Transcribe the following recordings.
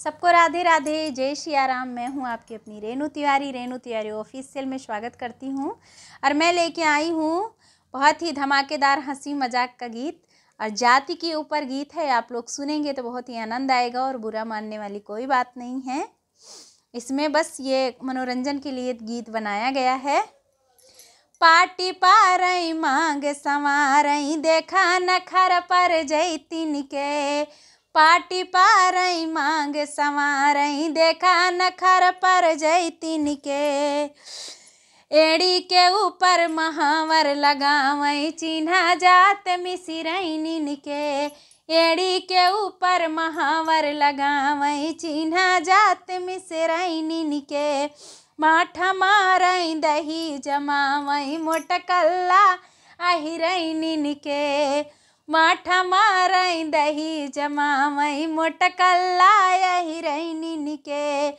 सबको राधे राधे, जय सिया राम। मैं हूँ आपकी अपनी रेणु तिवारी ऑफिशियल में स्वागत करती हूँ। और मैं लेके आई हूँ बहुत ही धमाकेदार हंसी मजाक का गीत और जाति के ऊपर गीत है। आप लोग सुनेंगे तो बहुत ही आनंद आएगा और बुरा मानने वाली कोई बात नहीं है। इसमें बस ये मनोरंजन के लिए गीत बनाया गया है। पाटी पारई मांग संवारई, देखा नखर पर जैतिन के। पाटी पारई मांग संवारई, देखा नखर पर जैतिन के। एड़ी के ऊपर महावर लगावई, चिन्हा जात मिसिरैनिन के। एड़ी के ऊपर महावर लगावई, चिन्हा जात मिसिरैनिन के। माठा मारई दही जमावई, मोटकल्ला अहिरैनिन के। माठा मारई दही जमावई, मोटकल्ला अहिरैनिन के।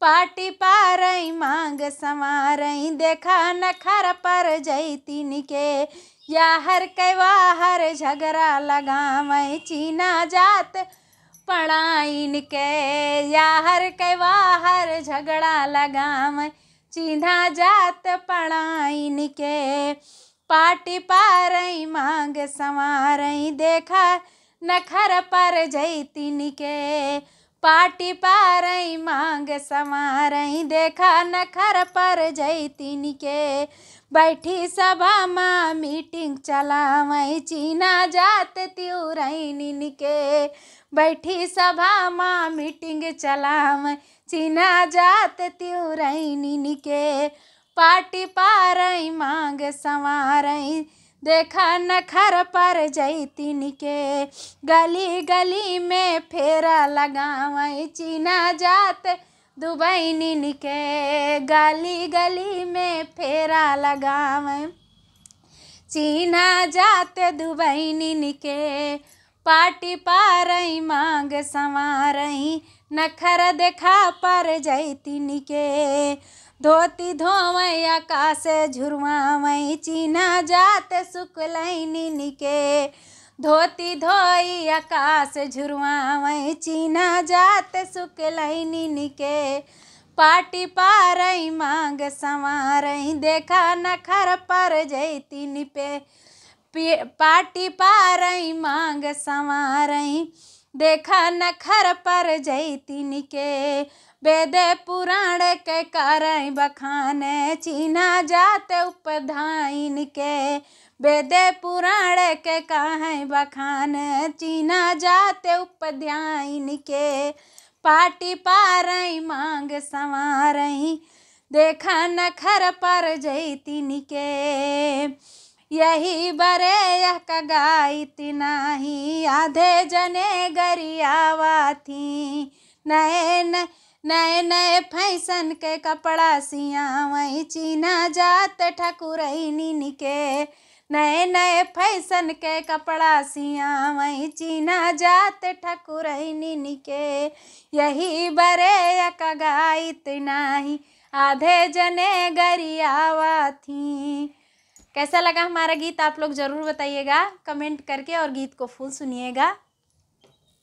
पाटी पारई मांग संवारई, देखा नखर पर जैतिन के। याहर कैवाहर झगड़ा लगावई, चीना जात पढ़ाइन के। याहर कैवाहर झगड़ा लगावई, चीन्हा जात पढ़ाइन के। पाटी पारई मांग संवारई, देखा नखर पर जैतिन के। पाटी पारई मांग संवारई, देखा नखर पर जैतिन के। बैठी सभा माँ मीटिंग चलावई, चीना जात तिउरैनिन के। बैठी सभा माँ मीटिंग चलावई, चीना जात तिउरैनिन के। पाटी पारई मांग संवारई, देखा नखर पर जैतिन के। गली गली में फेरा लगावई, चीना जात दुबैनिन के। गली गली में फेरा लगावई, चीना जात दुबैनिन के। पाटी पारई मांग संवारई, नखर देखा पर जैतिन के। धोती धोवई आकाश झुरवावई, चीना जात शुक्लैनिन के। धोती धोई आकाश झुरवावई, चीना जात शुक्लैनिन के। पाटी पारई मांग संवारई, देखा नखर पर जैतिन पे। पाटी पारई मांग संवारई, देखा नखर पर जैतिन के। वेद पुराण के करई बखान, चीना जात उपधाइन के। वेद पुराण के कहई बखान, चीना जात उपध्याइन के। पाटी पारई मांग संवारई, देखा नखर पर जैतिन के। यही बरे यह कगाइत नाही, आधे जने गरियावा थी। नए नए फैशन के कपड़ा सियावई, चीना जात ठकुरैनिन के। नए नए फैशन के कपड़ा सियावई, चीना जात ठकुरैनिन के। यही बरे कगाइत नाही, आधे जने गरियावा थी। कैसा लगा हमारा गीत आप लोग ज़रूर बताइएगा कमेंट करके और गीत को फुल सुनिएगा।